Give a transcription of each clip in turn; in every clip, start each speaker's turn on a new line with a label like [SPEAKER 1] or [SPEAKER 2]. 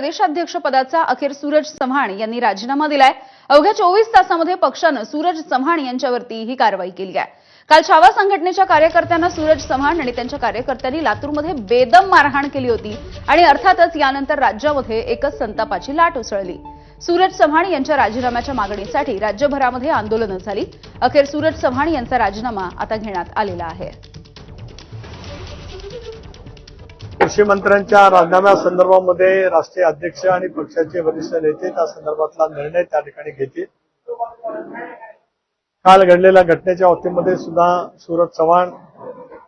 [SPEAKER 1] प्रदेशाध्यक्ष पदाचा अखेर सूरज चव्हाण यांनी राजीनामा दिलाय। अवघ्या 24 तासांमध्ये पक्षानं सूरज चव्हाण यांच्यावरती ही कारवाई केली आहे। काल छावा संघटनेच्या कार्यकर्त्यांना सूरज चव्हाण आणि त्यांच्या कार्यकर्त्यांनी लातूरमध्ये बेदम मारहाण केली होती आणि अर्थातच यानंतर राज्यामध्ये एकच संतापाची लाट उसळली। सूरज चव्हाण यांच्या राजीनाम्याच्या मागणीसाठी राज्यभरामध्ये आंदोलनं झाली। अखेर सूरज चव्हाण यांचा राजीनामा आता घेण्यात आलेला आहे।
[SPEAKER 2] कृषी मंत्र्यांच्या राजीनाम्यासंदर्भामध्ये राष्ट्रीय अध्यक्ष आणि पक्षाचे वरिष्ठ नेते त्या संदर्भातला निर्णय त्या ठिकाणी घेतील। काल घडलेल्या घटनेच्या बाबतीमध्ये सुद्धा सूरज चव्हाण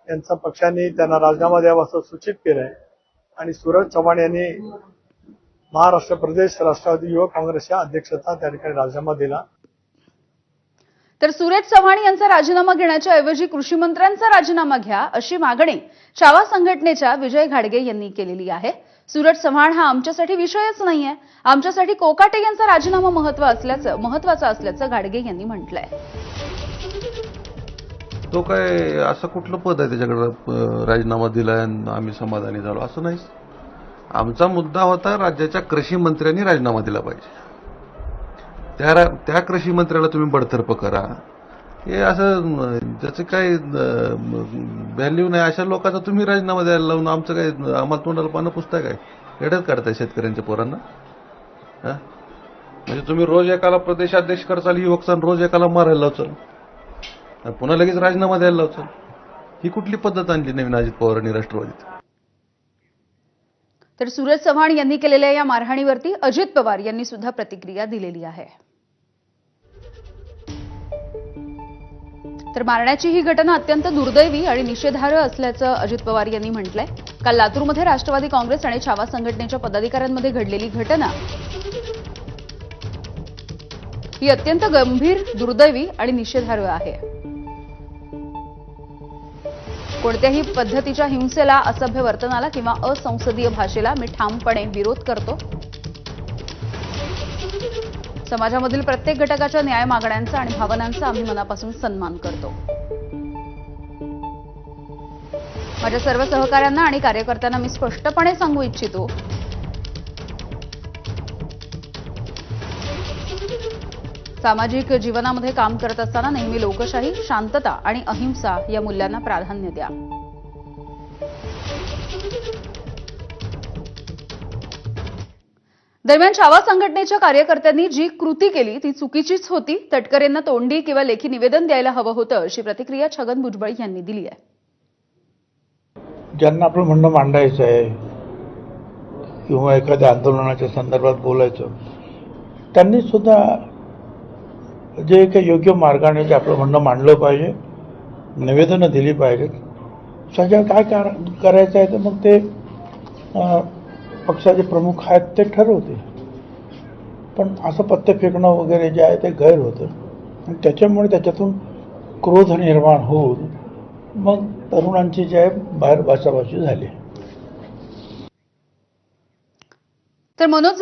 [SPEAKER 2] यांचा पक्षाने त्यांना राजीनामा द्यावा असं सूचित केलंय आणि सूरज चव्हाण यांनी महाराष्ट्र प्रदेश राष्ट्रवादी युवक काँग्रेसच्या अध्यक्षाचा त्या ठिकाणी राजीनामा दिला।
[SPEAKER 1] तर सूरज चव्हाण यांचा राजीनामा घेण्याच्या ऐवजी कृषी मंत्र्यांचा राजीनामा घ्या अशी मागणी छावा संघटनेच्या विजय घाडगे यांनी केलेली आहे। सूरज चव्हाण हा आमच्यासाठी विषयच नाहीये, आमच्यासाठी कोकाटे यांचा राजीनामा महत्त्वाचा असल्याचं घाडगे यांनी म्हटलंय।
[SPEAKER 3] तो काय असं कुठलं पद आहे त्याच्याकडे राजीनामा दिलाय आणि आम्ही समाधानी झालो असं नाही। आमचा मुद्दा होता राज्याच्या कृषी मंत्र्यांनी राजीनामा दिला पाहिजे। त्या कृषी मंत्र्याला तुम्ही बडतर्फ करा, हे असं त्याचं काही व्हॅल्यू नाही। अशा लोकांचा तुम्ही राजीनामा द्यायला लावून आमचं काय आम्हाला तोंडाला पानं पुसताय काय? एवढंच काढताय शेतकऱ्यांच्या पोरांना। म्हणजे तुम्ही रोज एकाला प्रदेशाध्यक्ष करचाल युवकचा, रोज एकाला मारायला लावचाल, पुन्हा लगेच राजीनामा द्यायला लावचाल। ही कुठली पद्धत आणली नवीन अजित पवारांनी राष्ट्रवादीत?
[SPEAKER 1] तर सूरज चव्हाण यांनी केलेल्या या मारहाणीवरती अजित पवार यांनी सुद्धा प्रतिक्रिया दिलेली आहे। तर मारण्याची ही घटना अत्यंत दुर्दैवी आणि निषेधार्ह असल्याचं अजित पवार यांनी म्हटलंय। काल लातूरमध्ये राष्ट्रवादी काँग्रेस आणि छावा संघटनेच्या पदाधिकाऱ्यांमध्ये घडलेली घटना ही अत्यंत गंभीर, दुर्दैवी आणि निषेधार्ह आहे। कोणत्याही पद्धतीच्या हिंसेला, असभ्य वर्तनाला किंवा असंसदीय भाषेला मी ठामपणे विरोध करतो। समाजामधील प्रत्येक घटकाच्या न्याय मागण्यांचा आणि भावनांचा आम्ही मनापासून सन्मान करतो। माझ्या सर्व सहकाऱ्यांना आणि कार्यकर्त्यांना मी स्पष्टपणे सांगू इच्छितो सामाजिक जीवनामध्ये काम करत असताना नेहमी लोकशाही, शांतता आणि अहिंसा या मूल्यांना प्राधान्य द्या। दरम्यान छावा संघटनेच्या कार्यकर्त्यांनी जी कृती केली ती चुकीचीच होती। तटकरेंना तोंडी किंवा लेखी निवेदन द्यायला हवं होतं अशी प्रतिक्रिया छगन भुजबळ यांनी दिली आहे।
[SPEAKER 4] ज्यांना आपलं म्हणणं मांडायचं आहे किंवा एखाद्या आंदोलनाच्या संदर्भात बोलायचं, त्यांनी सुद्धा जे काही योग्य मार्गाने जे आपलं म्हणणं मांडलं पाहिजे, निवेदनं दिली पाहिजेत। सगळं काय करायचं आहे तर मग ते पक्षाचे प्रमुख आहेत ते ठरवते। पण असं पत्ते फेकणं वगैरे जे आहे ते गैर होतं आणि त्याच्यामुळे त्याच्यातून क्रोध निर्माण होऊन मग तरुणांची जी आहे बाहेर बाचाबाची झाली।
[SPEAKER 1] तर मनोज